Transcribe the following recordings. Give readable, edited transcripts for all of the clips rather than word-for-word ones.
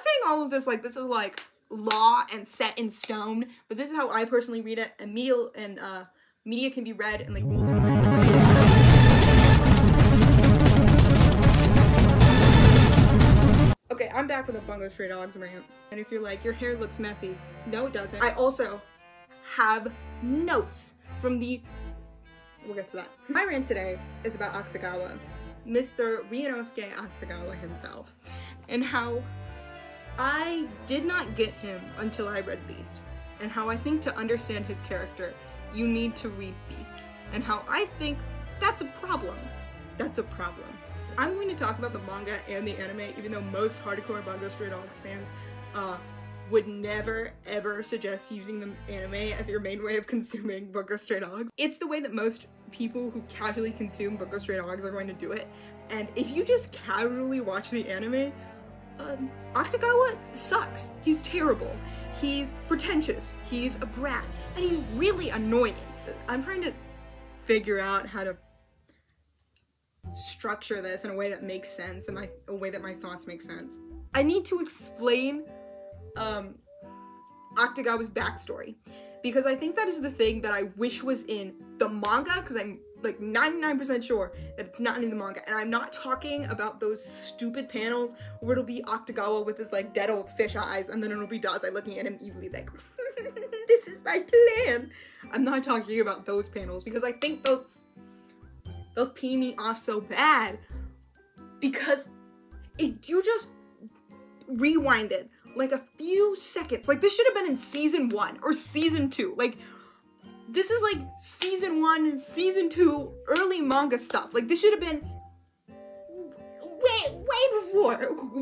saying all of this like this is like law and set in stone, but this is how I personally read it, and media can be read in like multiple different ways. Okay, I'm back with a Bungo Stray Dogs rant, and if you're like, your hair looks messy, no it doesn't. I also have notes from we'll get to that. My rant today is about Akutagawa, Mr. Ryunosuke Akutagawa himself, and how I did not get him until I read Beast, and how I think to understand his character, you need to read Beast, and how I think that's a problem. That's a problem. I'm going to talk about the manga and the anime, even though most hardcore Bungo Stray Dogs fans would never ever suggest using the anime as your main way of consuming Bungo Stray Dogs. It's the way that most people who casually consume Bungo Stray Dogs are going to do it, and if you just casually watch the anime, Akutagawa sucks. He's terrible. He's pretentious. He's a brat. And he's really annoying. I'm trying to figure out how to structure this in a way that makes sense, and a way that my thoughts make sense. I need to explain Akutagawa's backstory, because I think that is the thing that I wish was in the manga, because I'm like 99% sure that it's not in the manga. And I'm not talking about those stupid panels where it'll be Akutagawa with his like dead old fish eyes, and then it'll be Dazai looking at him evilly like, this is my plan. I'm not talking about those panels, because I think those pee me off so bad, because you just rewinded like a few seconds. Like, this should have been in season 1 or season 2. Like, this is like season 1, season 2, early manga stuff. Like, this should have been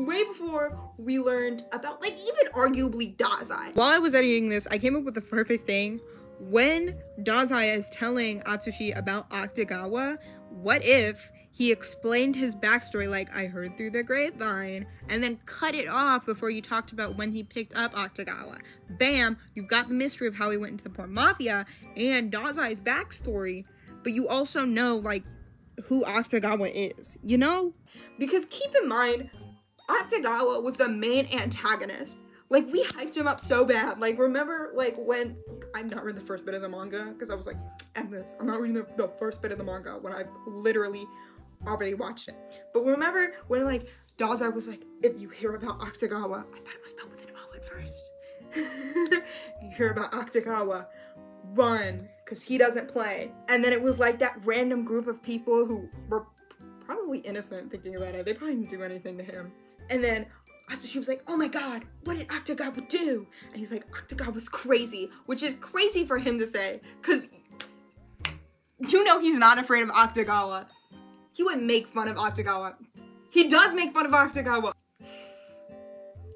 way before we learned about, like, even arguably Dazai. While I was editing this, I came up with the perfect thing. When Dazai is telling Atsushi about Akutagawa, what if he explained his backstory like, I heard through the grapevine, and then cut it off before you talked about when he picked up Akutagawa. Bam, you got the mystery of how he went into the Port Mafia and Dazai's backstory, but you also know, like, who Akutagawa is, you know? Because keep in mind, Akutagawa was the main antagonist. Like, we hyped him up so bad. Like, remember, like, when I've not read the first bit of the manga, because I was like, I'm not reading the first bit of the manga when I've literally already watched it. But remember when, like, Dazai was like, if you hear about Akutagawa, I thought it was spelled with an O at first. You hear about Akutagawa, run, because he doesn't play. And then it was like that random group of people who were probably innocent thinking about it. They probably didn't do anything to him. And then she was like, oh my god, what did Akutagawa do? And he's like, Akutagawa's crazy, which is crazy for him to say, because you know he's not afraid of Akutagawa. He wouldn't make fun of Akutagawa. He does make fun of Akutagawa.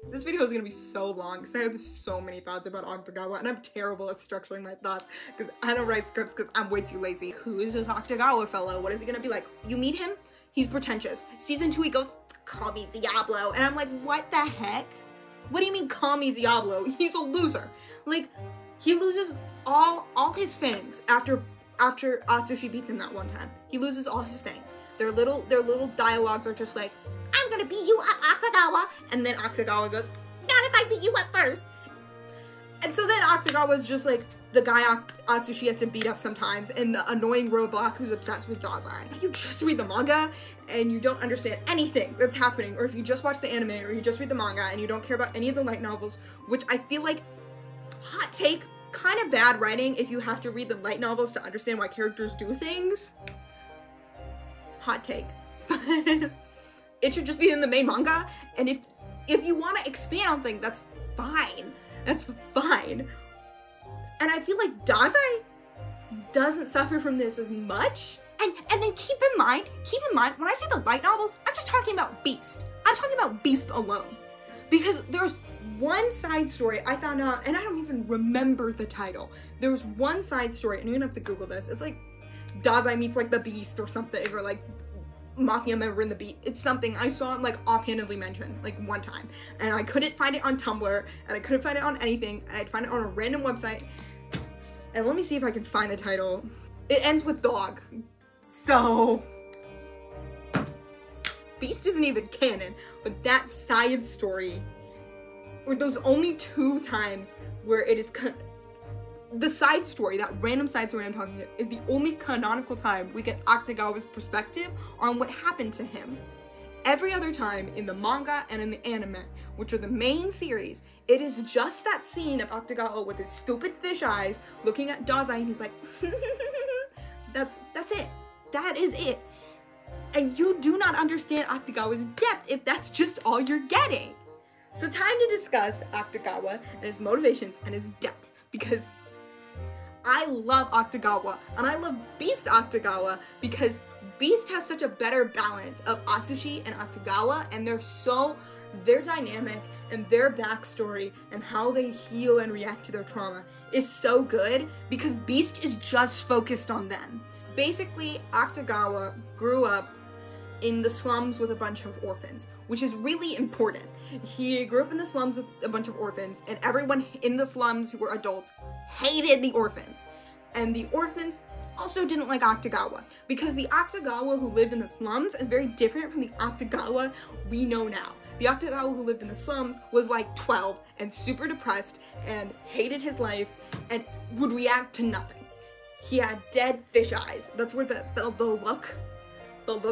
This video is gonna be so long because I have so many thoughts about Akutagawa, and I'm terrible at structuring my thoughts because I don't write scripts because I'm way too lazy. Who is this Akutagawa fellow? What is he gonna be like? You meet him, he's pretentious. Season 2, he goes, call me Diablo, and I'm like, what the heck? What do you mean call me Diablo? He's a loser. Like, he loses all his fangs after Atsushi beats him that one time. He loses all his fangs. Their little dialogues are just like, I'm gonna beat you up, Akutagawa, and then Akutagawa goes, not if I beat you up first. And so then Akutagawa's just like the guy Atsushi has to beat up sometimes, and the annoying roadblock who's obsessed with Dazai. If you just read the manga and you don't understand anything that's happening, or if you just watch the anime or you just read the manga and you don't care about any of the light novels, which I feel like, hot take, kind of bad writing if you have to read the light novels to understand why characters do things. Hot take. It should just be in the main manga, and if you want to expand on things, that's fine. That's fine. And I feel like Dazai doesn't suffer from this as much. And then keep in mind, when I say the light novels, I'm just talking about Beast. I'm talking about Beast alone. Because there's one side story I found out, and I don't even remember the title. There was one side story, and you're gonna have to Google this. It's like Dazai meets like the Beast or something, or like Mafia member in the Beast. It's something I saw like offhandedly mentioned like one time, and I couldn't find it on Tumblr, and I couldn't find it on anything, and I'd find it on a random website. And let me see if I can find the title. It ends with dog. So Beast isn't even canon, but that side story or those only 2 times where it is the side story, that random side story I'm talking about, is the only canonical time we get Akutagawa's perspective on what happened to him. Every other time in the manga and in the anime, which are the main series, it is just that scene of Akutagawa with his stupid fish eyes looking at Dazai and he's like, that's it. That is it. And you do not understand Akutagawa's depth if that's just all you're getting. So time to discuss Akutagawa and his motivations and his depth, because I love Akutagawa and I love Beast Akutagawa because Beast has such a better balance of Atsushi and Akutagawa, and their dynamic and their backstory and how they heal and react to their trauma is so good because Beast is just focused on them. Basically, Akutagawa grew up in the slums with a bunch of orphans, which is really important. He grew up in the slums with a bunch of orphans, and everyone in the slums who were adults hated the orphans. And the orphans also didn't like Akutagawa, because the Akutagawa who lived in the slums is very different from the Akutagawa we know now. The Akutagawa who lived in the slums was like 12 and super depressed and hated his life and would react to nothing. He had dead fish eyes. That's where the look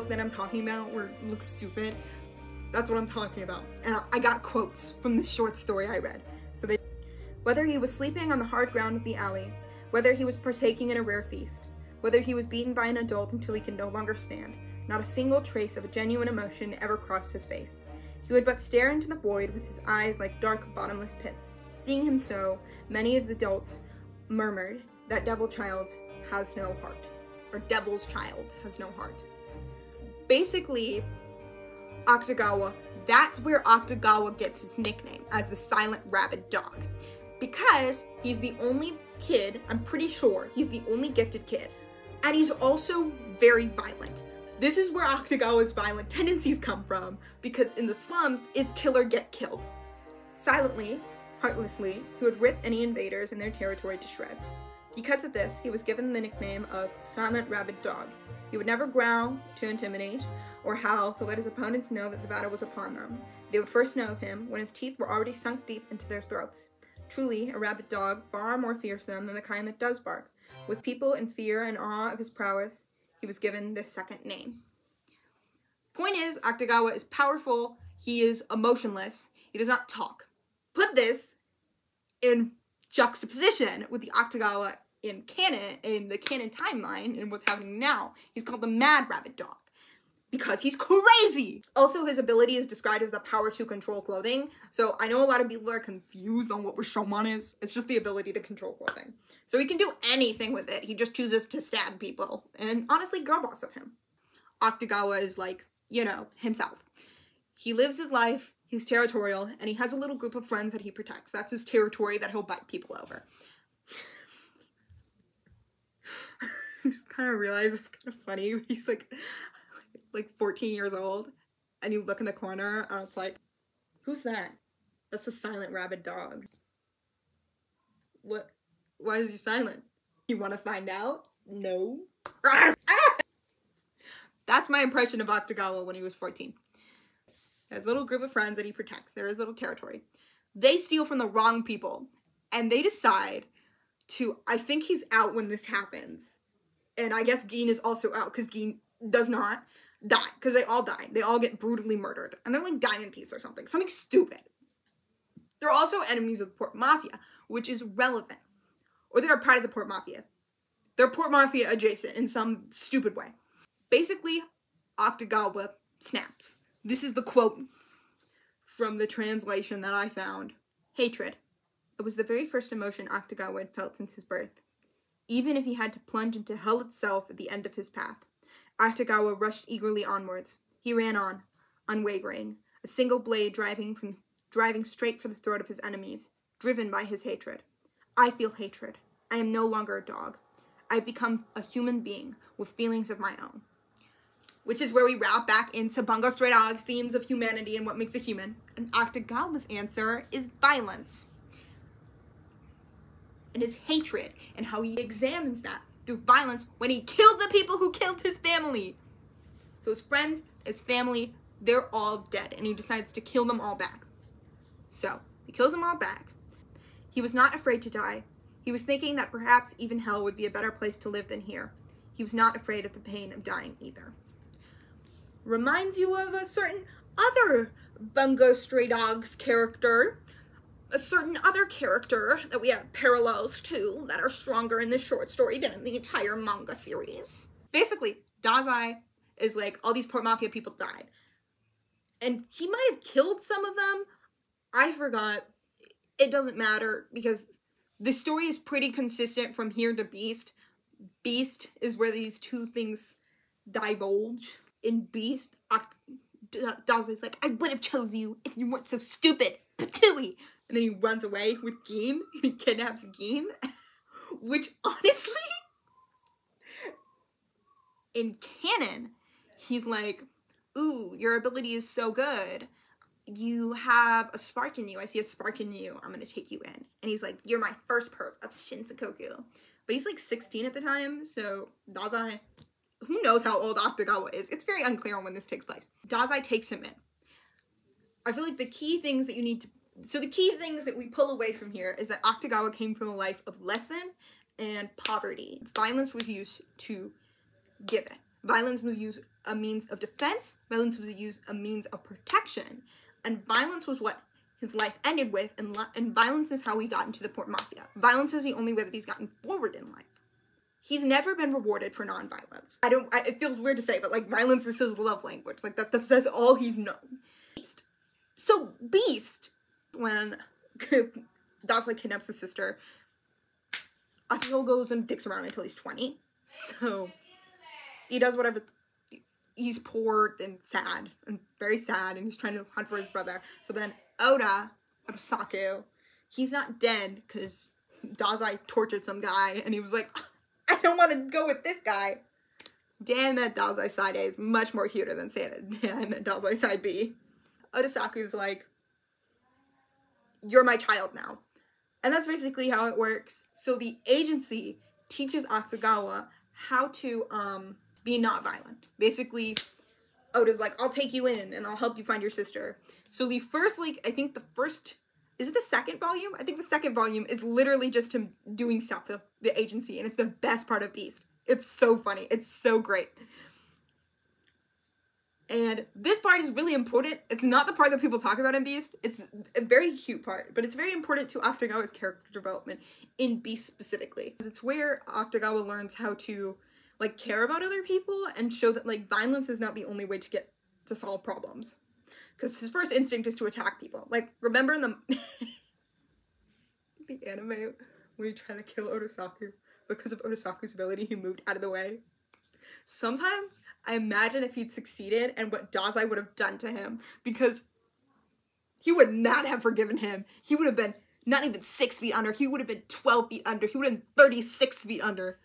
that I'm talking about, where it looks stupid, that's what I'm talking about. And I got quotes from the short story I read. Whether he was sleeping on the hard ground of the alley, whether he was partaking in a rare feast, whether he was beaten by an adult until he could no longer stand, not a single trace of a genuine emotion ever crossed his face. He would but stare into the void with his eyes like dark, bottomless pits. Seeing him so, many of the adults murmured that devil's child has no heart. Or devil's child has no heart. Basically, Akutagawa, that's where Akutagawa gets his nickname as the Silent Rabid Dog. Because he's the only kid, I'm pretty sure, he's the only gifted kid. And he's also very violent. This is where Akutagawa's violent tendencies come from, because in the slums, it's kill or get killed. Silently, heartlessly, he would rip any invaders in their territory to shreds. Because of this, he was given the nickname of Silent Rabid Dog. He would never growl to intimidate, or howl to let his opponents know that the battle was upon them. They would first know of him when his teeth were already sunk deep into their throats. Truly, a rabid dog, far more fearsome than the kind that does bark. With people in fear and awe of his prowess, he was given this second name. Point is, Akutagawa is powerful, he is emotionless, he does not talk. Put this in juxtaposition with the Akutagawa in the canon timeline, and what's happening now. He's called the Mad Rabid Dog, because he's crazy! Also, his ability is described as the power to control clothing, so I know a lot of people are confused on what Rashomon is. It's just the ability to control clothing. So he can do anything with it, he just chooses to stab people, and honestly, girl boss of him. Akutagawa is like, you know, himself. He lives his life, he's territorial, and he has a little group of friends that he protects. That's his territory that he'll bite people over. I just kind of realized it's kind of funny. He's like 14 years old, and you look in the corner, and it's like, who's that? That's the Silent Rabid Dog. What? Why is he silent? You want to find out? No. That's my impression of Akutagawa when he was 14. He has a little group of friends that he protects. They're his little territory. They steal from the wrong people, and they decide to, I think he's out when this happens. And I guess Gin is also out, because Gin does not die, because they all die. They all get brutally murdered. And they're like Diamond Piece or something. Something stupid. They're also enemies of the Port Mafia, which is relevant. Or they're a part of the Port Mafia. They're Port Mafia adjacent in some stupid way. Basically, Akutagawa snaps. This is the quote from the translation that I found. Hatred. It was the very first emotion Akutagawa had felt since his birth. Even if he had to plunge into hell itself at the end of his path, Akutagawa rushed eagerly onwards. He ran on, unwavering, a single blade driving straight for the throat of his enemies, driven by his hatred. I feel hatred. I am no longer a dog. I've become a human being with feelings of my own. Which is where we wrap back into Bungo Stray Dogs' themes of humanity and what makes a human. And Akutagawa's answer is violence. And his hatred, and how he examines that through violence when he killed the people who killed his family. So his friends, his family, they're all dead, and he decides to kill them all back. So, He kills them all back. He was not afraid to die. He was thinking that perhaps even hell would be a better place to live than here. He was not afraid of the pain of dying either. Reminds you of a certain other Bungo Stray Dogs character. A certain other character that we have parallels to that are stronger in this short story than in the entire manga series. Basically, Dazai is like, all these Port Mafia people died. And he might have killed some of them. I forgot. It doesn't matter because the story is pretty consistent from here to Beast. Beast is where these two things divulge. In Beast, Dazai's like, I would have chose you if you weren't so stupid. Patooey! And then he runs away with Gin. He kidnaps Gin. Which, honestly, in canon, he's like, ooh, your ability is so good. You have a spark in you. I see a spark in you. I'm gonna take you in. And he's like, you're my first perk. That's Shinsekoku. But he's like 16 at the time, so Dazai, who knows how old Akutagawa is? It's very unclear on when this takes place. Dazai takes him in. I feel like the key things that you need to... So the key things that we pull away from here is that Akutagawa came from a life of lesson and poverty. Violence was used to give it. Violence was used a means of defense. Violence was used a means of protection. And violence was what his life ended with, and violence is how he got into the Port Mafia. Violence is the only way that he's gotten forward in life. He's never been rewarded for non-violence. It feels weird to say, but like violence is his love language. Like that says all he's known. Beast. So Beast, when Dazai kidnaps his sister, Akutagawa goes and dicks around until he's 20. So he does whatever. He's poor and sad, and very sad, and he's trying to hunt for his brother. So then Saku, he's not dead because Dazai tortured some guy, and he was like, I don't want to go with this guy. Damn, that Dazai side A is much more cuter than saying it. Damn, that Dazai side B. Saku's like, you're my child now. And that's basically how it works. So the agency teaches Akutagawa how to be not violent. Basically, Oda's like, I'll take you in and I'll help you find your sister. So the first, is it the second volume? I think the second volume is literally just him doing stuff for the agency, and it's the best part of Beast. It's so funny. It's so great. And this part is really important. It's not the part that people talk about in Beast. It's a very cute part, but it's very important to Akutagawa's character development in Beast specifically. It's where Akutagawa learns how to like care about other people and show that like violence is not the only way to solve problems. Because his first instinct is to attack people. Like, remember in the anime when he tried to kill Odasaku? Because of Odasaku's ability, he moved out of the way. Sometimes I imagine if he'd succeeded and what Dazai would have done to him, because he would not have forgiven him. He would have been not even 6 feet under. He would have been 12 feet under. He would have been 36 feet under.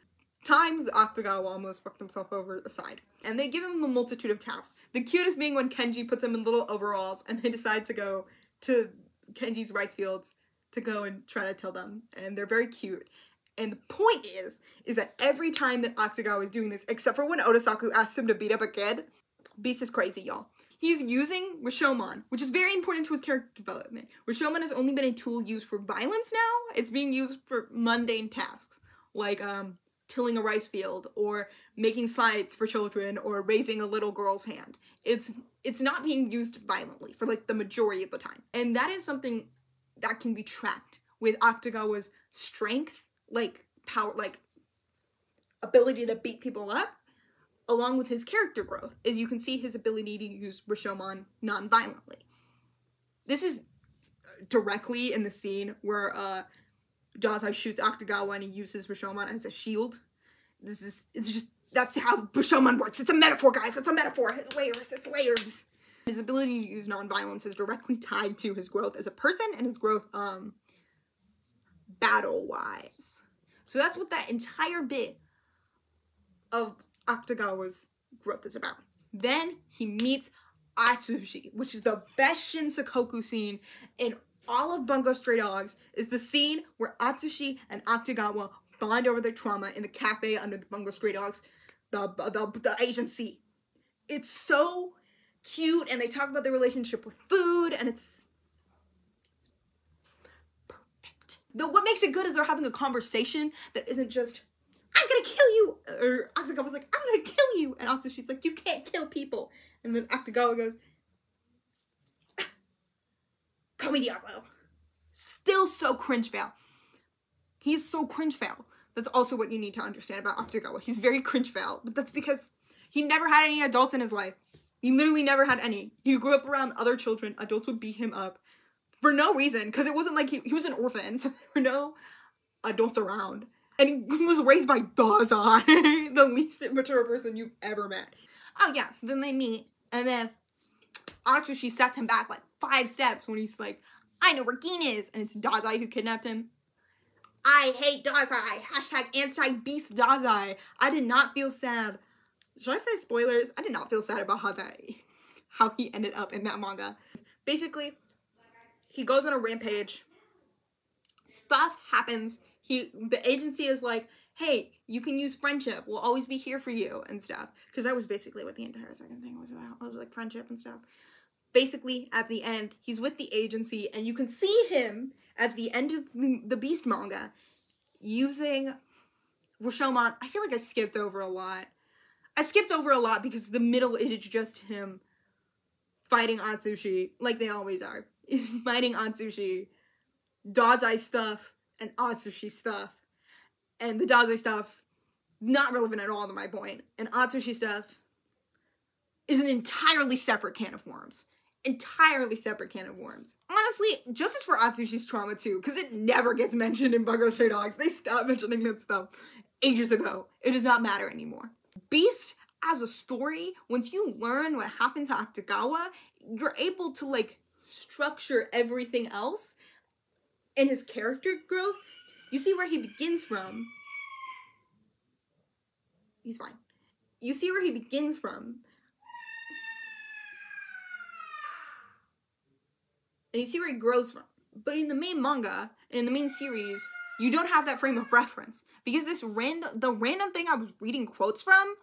Times Akutagawa almost fucked himself over aside. And they give him a multitude of tasks. The cutest being when Kenji puts him in little overalls and they decide to go to Kenji's rice fields to go and try to tell them. And they're very cute. And the point is that every time that Akutagawa is doing this, except for when Odasaku asks him to beat up a kid, Beast is crazy, y'all. He's using Rashomon, which is very important to his character development. Rashomon has only been a tool used for violence now. It's being used for mundane tasks, like tilling a rice field, or making slides for children, or raising a little girl's hand. It's not being used violently for like the majority of the time. And that is something that can be tracked with Akutagawa's strength, like power, like ability to beat people up, along with his character growth, is you can see his ability to use Rashomon non-violently. This is directly in the scene where Dazai shoots Akutagawa and he uses Rashomon as a shield. That's how Rashomon works. It's a metaphor, guys. It's a metaphor. It's layers. His ability to use non-violence is directly tied to his growth as a person and his growth, battle-wise. So that's what that entire bit of Akutagawa's growth is about. Then he meets Atsushi, which is the best Shinsekoku scene in all of Bungo Stray Dogs, is the scene where Atsushi and Akutagawa bond over their trauma in the cafe under the Bungo Stray Dogs, the agency. It's so cute, and they talk about their relationship with food, and it's What makes it good is they're having a conversation that isn't just, I'm gonna kill you, or Akutagawa's like, I'm gonna kill you, and Atsushi's like, you can't kill people, and then Akutagawa goes, call me Diablo. Still so cringe fail. He's so cringe fail. That's also what you need to understand about Akutagawa. He's very cringe fail, but that's because he never had any adults in his life. He literally never had any. He grew up around other children. Adults would beat him up for no reason, because it wasn't like he was an orphan, so there were no adults around. And he was raised by Dazai, the least immature person you've ever met. Oh yeah, so then they meet, and then Atsushi sets him back like 5 steps when he's like, I know where Gin is, and it's Dazai who kidnapped him. I hate Dazai, hashtag anti-beast Dazai. I did not feel sad. Should I say spoilers? I did not feel sad about how he ended up in that manga. Basically, he goes on a rampage. Stuff happens. The agency is like, hey, you can use friendship. We'll always be here for you and stuff. Because that was basically what the entire second thing was about. It was like friendship and stuff. Basically, at the end, he's with the agency, and you can see him at the end of the Beast manga using Rashomon. I feel like I skipped over a lot. I skipped over a lot because the middle is just him fighting Atsushi, like they always are. Is fighting Atsushi, Dazai stuff, and Atsushi stuff. And the Dazai stuff, not relevant at all to my point. And Atsushi stuff is an entirely separate can of worms. Entirely separate can of worms. Honestly, justice for Atsushi's trauma too, because it never gets mentioned in Bungo Stray Dogs. They stopped mentioning that stuff ages ago. It does not matter anymore. Beast as a story, once you learn what happened to Akutagawa, you're able to like structure everything else in his character growth. You see where he begins from. He's fine. You see where he begins from. And you see where he grows from. But in the main manga, and in the main series, you don't have that frame of reference. Because the random thing I was reading quotes from,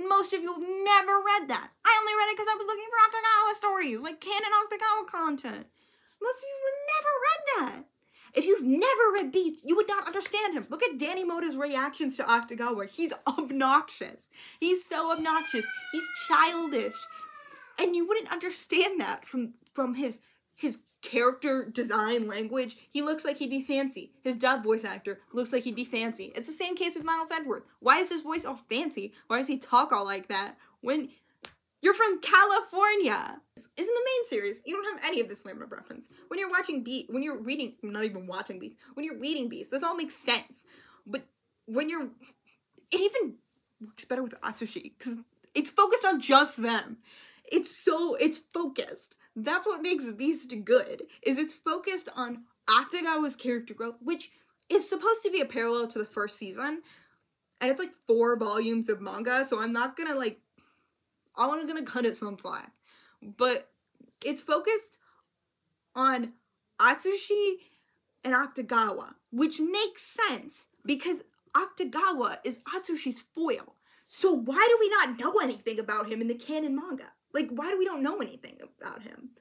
most of you have never read that. I only read it because I was looking for Akutagawa stories, like canon Akutagawa content. Most of you have never read that. If you've never read Beast, you would not understand him. Look at Danny Mota's reactions to Akutagawa. He's obnoxious. He's so obnoxious. He's childish. And you wouldn't understand that from his character design language. He looks like he'd be fancy. His dub voice actor looks like he'd be fancy. It's the same case with Miles Edgeworth. Why is his voice all fancy? Why does he talk all like that when you're from California? Is in the main series, you don't have any of this frame of reference. When you're watching Beast, when you're reading, not even watching Beast, when you're reading Beast, this all makes sense. But when it even works better with Atsushi, because it's focused on just them. It's focused. That's what makes Beast good, is it's focused on Akutagawa's character growth, which is supposed to be a parallel to the first season. And it's like 4 volumes of manga, so I'm not gonna I'm gonna cut it some slack. But it's focused on Atsushi and Akutagawa, which makes sense because Akutagawa is Atsushi's foil. So why do we not know anything about him in the canon manga? Like, why do we don't know anything about him?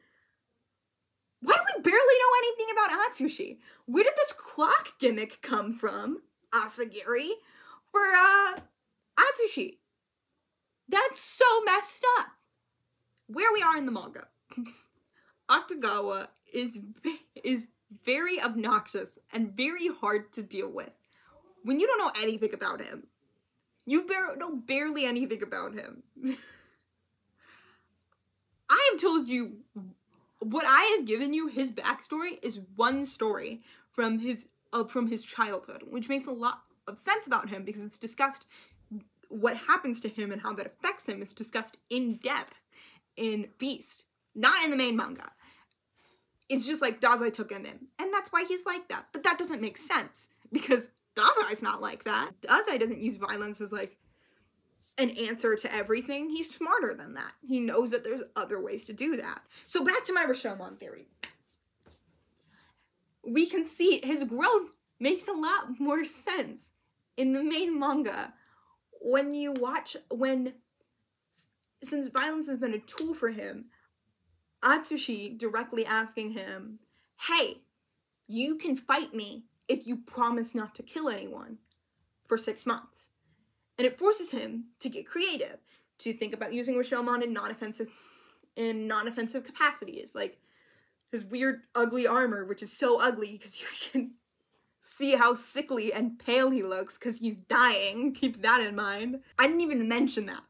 Why do we barely know anything about Atsushi? Where did this clock gimmick come from, Asagiri, for Atsushi? That's so messed up. Where we are in the manga, Akutagawa is very obnoxious and very hard to deal with. When you don't know anything about him, you know barely anything about him. I have told you, what I have given you, his backstory, is one story from his childhood, which makes a lot of sense about him because it's discussed what happens to him and how that affects him. It's discussed in depth in Beast, not in the main manga. It's just like Dazai took him in, and that's why he's like that. But that doesn't make sense because Dazai's not like that. Dazai doesn't use violence as like an answer to everything. He's smarter than that. He knows that there's other ways to do that. So back to my Rashomon theory. We can see his growth makes a lot more sense in the main manga when you watch, since violence has been a tool for him, Atsushi directly asking him, hey, you can fight me if you promise not to kill anyone for 6 months. And it forces him to get creative, to think about using Rashomon in non-offensive capacities, like his weird ugly armor, which is so ugly because you can see how sickly and pale he looks because he's dying. Keep that in mind. I didn't even mention that.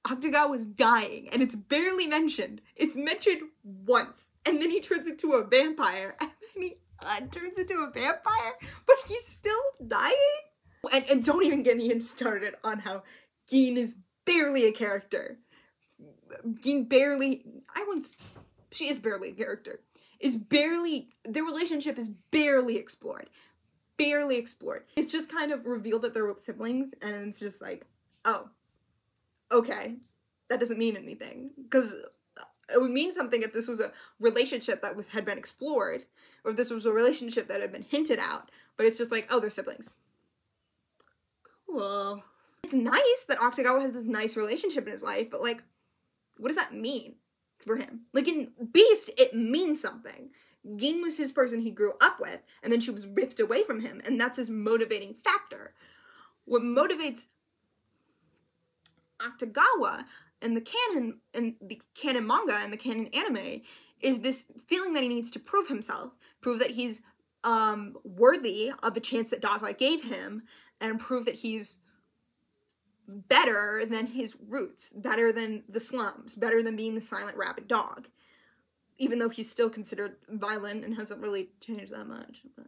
Akutagawa's dying, and it's barely mentioned. It's mentioned once, and then he turns into a vampire, and then he turns into a vampire, but he's still dying? And don't even get me started on how Gin is barely a character. Gin barely, she is barely a character. Their relationship is barely explored. Barely explored. It's just kind of revealed that they're siblings, and it's just like, oh, okay, that doesn't mean anything. Because it would mean something if this was a relationship that had been explored, or if this was a relationship that had been hinted out, but it's just like, oh, they're siblings. Cool. It's nice that Akutagawa has this nice relationship in his life, but like, what does that mean for him? Like in Beast, it means something. Gin was his person he grew up with, and then she was ripped away from him, and that's his motivating factor. What motivates Akutagawa in the canon manga and the canon anime is this feeling that he needs to prove himself, prove that he's worthy of the chance that Dazai gave him, and prove that he's better than his roots, better than the slums, better than being the silent rabid dog. Even though he's still considered violent and hasn't really changed that much. But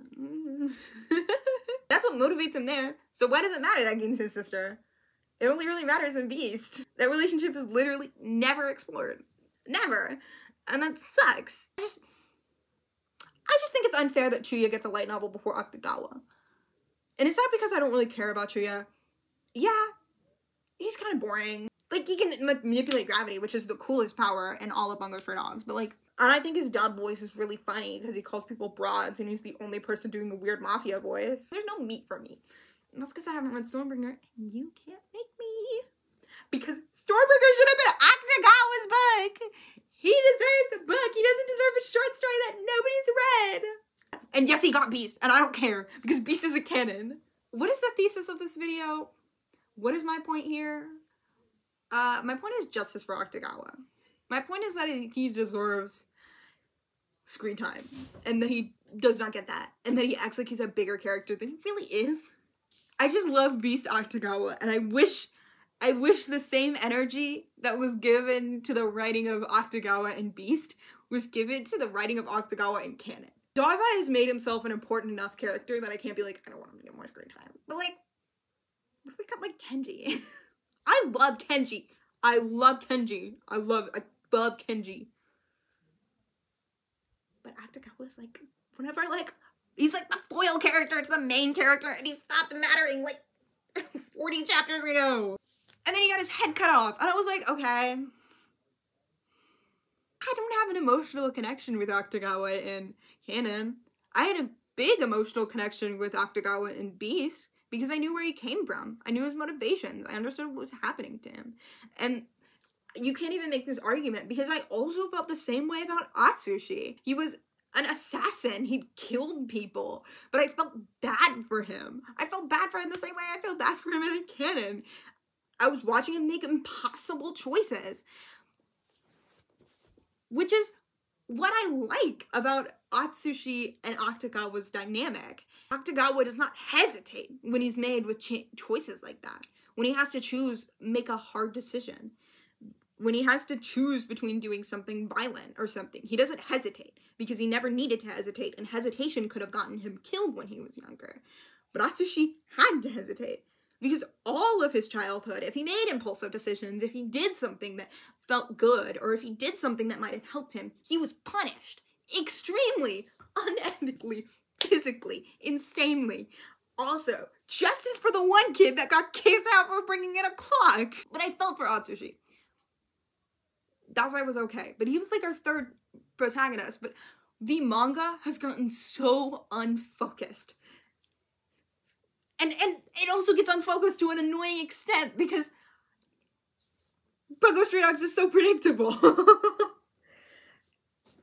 that's what motivates him there. So why does it matter that Gin's his sister? It only really matters in Beast. That relationship is literally never explored. Never. And that sucks. I just think it's unfair that Chuya gets a light novel before Akutagawa. And it's not because I don't really care about Chuya. Yeah, he's kind of boring. Like, he can manipulate gravity, which is the coolest power in all of Bungo for Dogs. But like, and I think his dub voice is really funny because he calls people broads and he's the only person doing the weird mafia voice. There's no meat for me. And that's because I haven't read Stormbringer, and you can't make me. Because Stormbringer should have been Akutagawa's book. He deserves a book. He doesn't deserve a short story that nobody's read. And yes, he got Beast, and I don't care, because Beast is a canon. What is the thesis of this video? What is my point here? My point is justice for Akutagawa. My point is that he deserves screen time, and that he does not get that, and that he acts like he's a bigger character than he really is. I just love Beast Akutagawa, and I wish the same energy that was given to the writing of Akutagawa and Beast was given to the writing of Akutagawa in canon. Dazai has made himself an important enough character that I can't be like, I don't want him to get more screen time. But like, what if we got like Kenji? I love Kenji. I love Kenji. I love Kenji. But Akutagawa's like, whenever like, he's like the foil character to the main character, and he stopped mattering like 40 chapters ago. And then he got his head cut off, and I was like, okay. I don't have an emotional connection with Akutagawa in canon. I had a big emotional connection with Akutagawa in Beast because I knew where he came from. I knew his motivations. I understood what was happening to him. And you can't even make this argument because I also felt the same way about Atsushi. He was an assassin. He killed people, but I felt bad for him. I felt bad for him the same way I feel bad for him in the canon. I was watching him make impossible choices, which is what I like about Atsushi and Akutagawa's dynamic. Akutagawa does not hesitate when he's made with choices like that. When he has to choose, make a hard decision. When he has to choose between doing something violent or something, he doesn't hesitate because he never needed to hesitate, and hesitation could have gotten him killed when he was younger. But Atsushi had to hesitate because all of his childhood, if he made impulsive decisions, if he did something that felt good, or if he did something that might have helped him, he was punished extremely, unethically, physically, insanely. Also, justice for the one kid that got kicked out for bringing in a clock. But I felt for Atsushi. Dazai was okay, but he was like our third protagonist, but the manga has gotten so unfocused. And it also gets unfocused to an annoying extent because Bungo Stray Dogs is so predictable.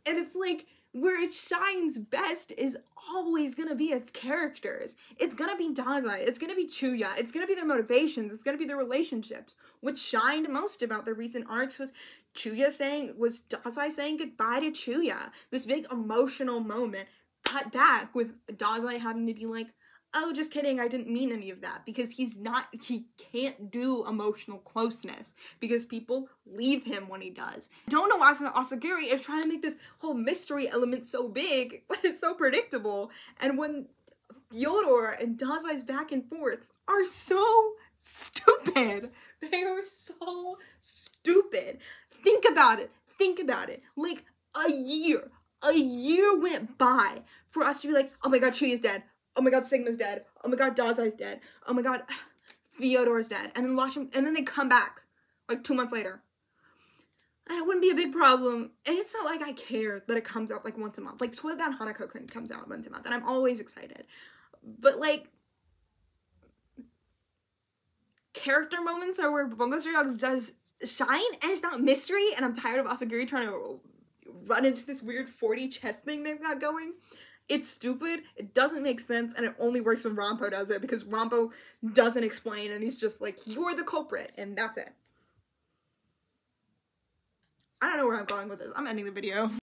And it's like, where it shines best is always gonna be its characters. It's gonna be Dazai, it's gonna be Chuya, it's gonna be their motivations, it's gonna be their relationships. What shined most about the recent arcs was Dazai saying goodbye to Chuya. This big emotional moment cut back with Dazai having to be like, oh, just kidding, I didn't mean any of that, because he can't do emotional closeness, because people leave him when he does. I don't know why Asagiri is trying to make this whole mystery element so big, but it's so predictable, and when Fyodor and Dazai's back and forths are so stupid. They are so stupid. Think about it. Like, a year went by for us to be like, oh my god, Chuya's dead. Oh my god, Sigma's dead. Oh my god, Dazai's dead. Oh my god, Fyodor's dead. And then watch him, and then they come back, like 2 months later. And it wouldn't be a big problem. And it's not like I care that it comes out like once a month. Like, Toilet Hanako comes out once a month, and I'm always excited. But like, character moments are where Bungo Stray Dogs does shine, and it's not mystery, and I'm tired of Asagiri trying to run into this weird 40 chess thing they've got going. It's stupid, it doesn't make sense, and it only works when Rampo does it, because Rampo doesn't explain, and he's just like, you're the culprit, and that's it. I don't know where I'm going with this. I'm ending the video.